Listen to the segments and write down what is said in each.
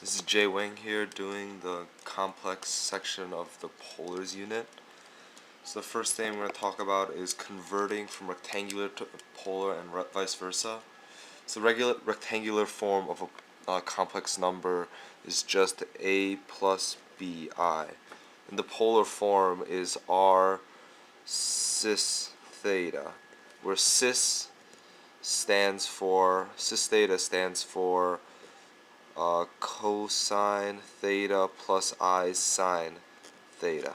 This is Jay Wang here doing the complex section of the polars unit. So the first thing we're going to talk about is converting from rectangular to polar and vice versa. So the regular rectangular form of a complex number is just a plus bi. And the polar form is r cis theta, where cis theta stands for cosine theta plus I sine theta.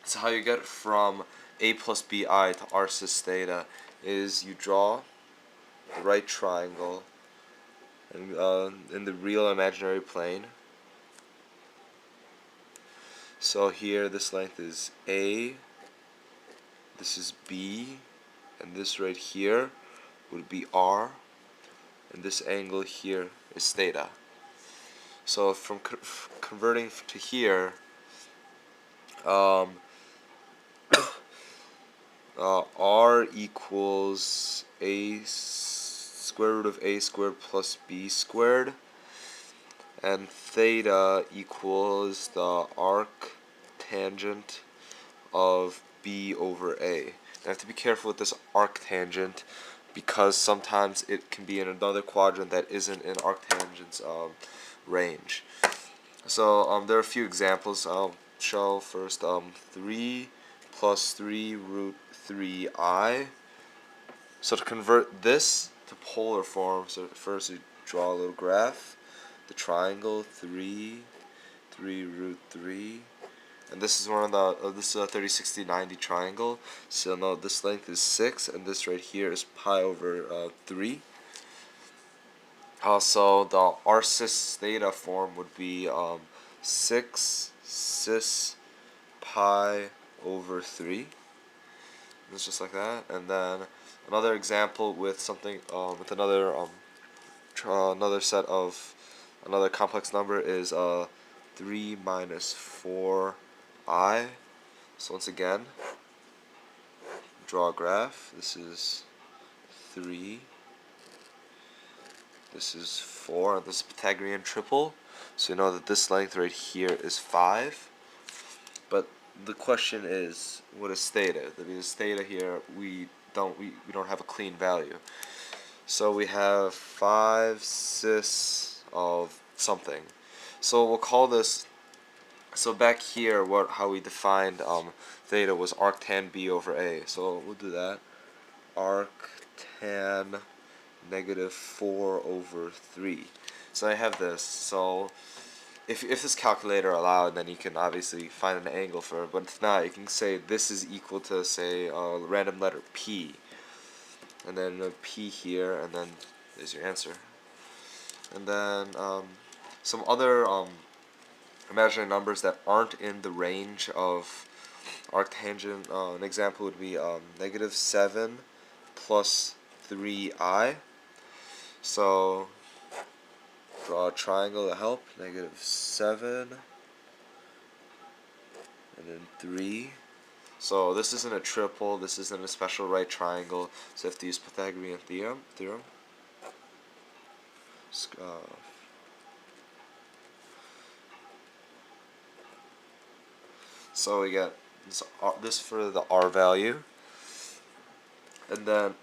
So how you get from a plus bi to r cis theta is you draw the right triangle in the real imaginary plane. So here this length is a, this is b, and this right here would be r, and this angle here is theta. So from converting to here, r equals a square root of a squared plus b squared, and theta equals the arc tangent of b over a. And I have to be careful with this arc tangent because sometimes it can be in another quadrant that isn't in arctangent's range. So there are a few examples I'll show. First, 3 plus 3 root 3i. So to convert this to polar form, so first you draw a little graph, the triangle 3 root 3, and this is one of the this is a 30, 60, 90 triangle. So now this length is 6, and this right here is pi over 3. Also, the r cis theta form would be 6 cis pi over 3. It's just like that. And then another example with something with another another complex number is 3 minus 4i. So once again, draw a graph. This is 3. This is 4, and this is Pythagorean triple. So you know that this length right here is 5. But the question is, what is theta? Because theta here we don't have a clean value. So we have 5 cis of something. So we'll call this. So back here, how we defined theta was arctan b over a. So we'll do that. Arctan negative 4 over 3. So I have this. So if this calculator allowed, then you can obviously find an angle for it. But if not, you can say this is equal to, say, a random letter p. And then a p here, and then there's your answer. And then some other imaginary numbers that aren't in the range of arctangent. An example would be negative 7 plus 3i. So draw a triangle to help. Negative 7 and then 3. So this isn't a triple, this isn't a special right triangle, so I have to use Pythagorean theorem. So we get this for the r value, and then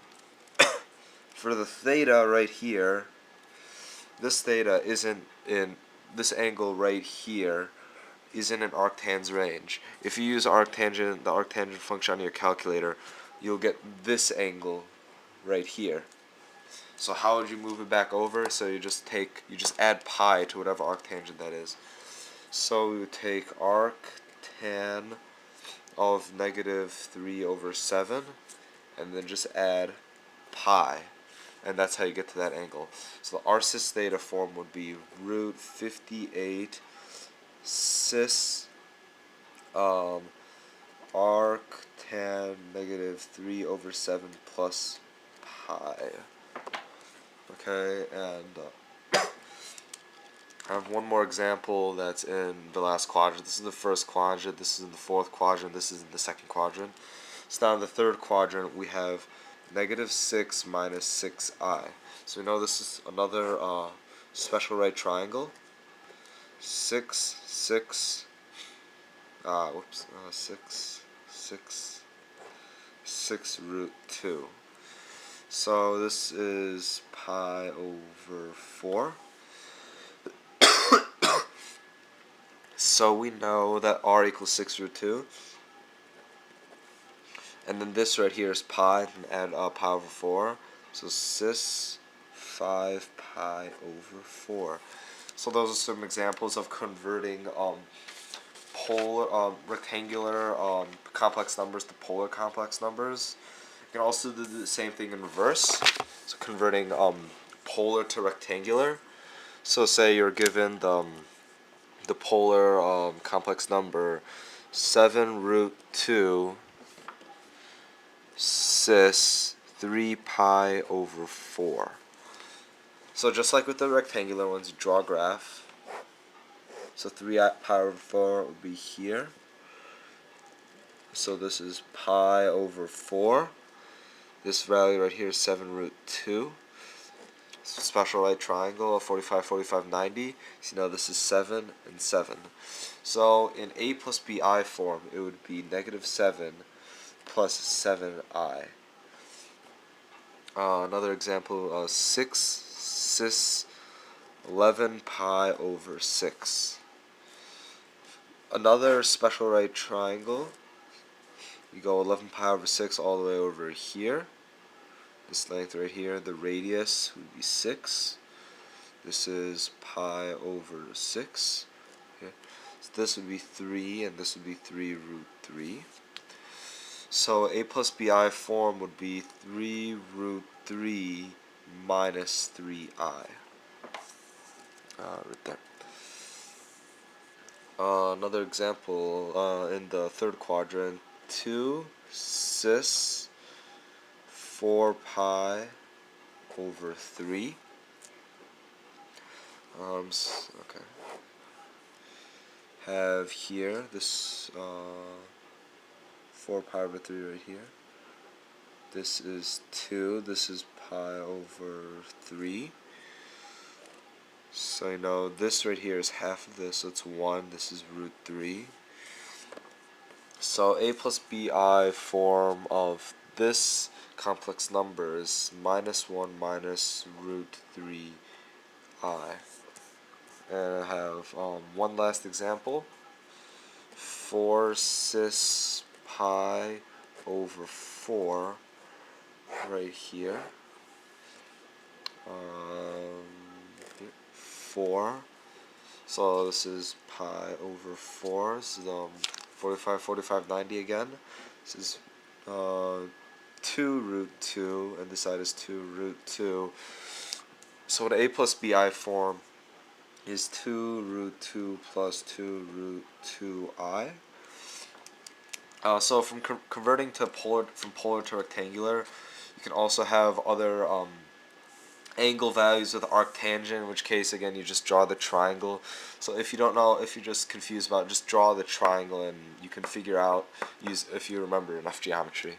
for the theta right here, this theta isn't in this angle right here isn't in arctan's range. If you use the arctangent function on your calculator, you'll get this angle right here. So how would you move it back over? So you just add pi to whatever arctangent that is. So we would take arctan of negative 3 over 7, and then just add pi, and that's how you get to that angle. So the r cis theta form would be root 58 cis arctan negative 3 over 7 plus pi. Okay, and I have one more example that's in the last quadrant. This is the first quadrant, this is in the fourth quadrant, this is in the second quadrant. So now in the third quadrant we have negative 6 minus 6i. So we know this is another special right triangle. 6, 6, 6 root 2. So this is pi over 4. So we know that r equals 6 root 2. And then this right here is pi, and add pi over 4. So cis 5 pi over 4. So those are some examples of converting polar, rectangular complex numbers to polar complex numbers. You can also do the same thing in reverse. So converting polar to rectangular. So say you're given the polar complex number 7 root 2 cis 3 pi over 4. So just like with the rectangular ones, you draw a graph. So 3 pi over 4 would be here. So this is pi over 4. This value right here is 7 root 2. Special right triangle of 45, 45, 90. So now this is 7 and 7. So in a plus bi form, it would be negative 7 plus 7i. Another example, 6 cis 11 pi over 6. Another special right triangle, you go 11 pi over 6 all the way over here. This length right here, the radius would be 6. This is pi over 6. Okay. So this would be 3, and this would be 3 root 3. So a plus bi form would be 3 root 3 minus 3i. Right there. Another example in the third quadrant, 2 cis 4 pi over 3. Okay. Have here this 4 pi over 3 right here. This is 2. This is pi over 3. So you know this right here is half of this, so it's 1. This is root 3. So a plus bi form of this complex number is minus 1 minus root 3i. And I have one last example. 4 cis pi over 4 right here. 4. So this is pi over 4. This is 45, 45, 90 again. This is 2 root 2, and this side is 2 root 2. So the a plus bi form is 2 root 2 plus 2 root 2i. So from converting to from polar to rectangular, you can also have other angle values with arctangent, in which case again you just draw the triangle. So if you don't know, if you're just confused about it, just draw the triangle and you can figure out if you remember enough geometry.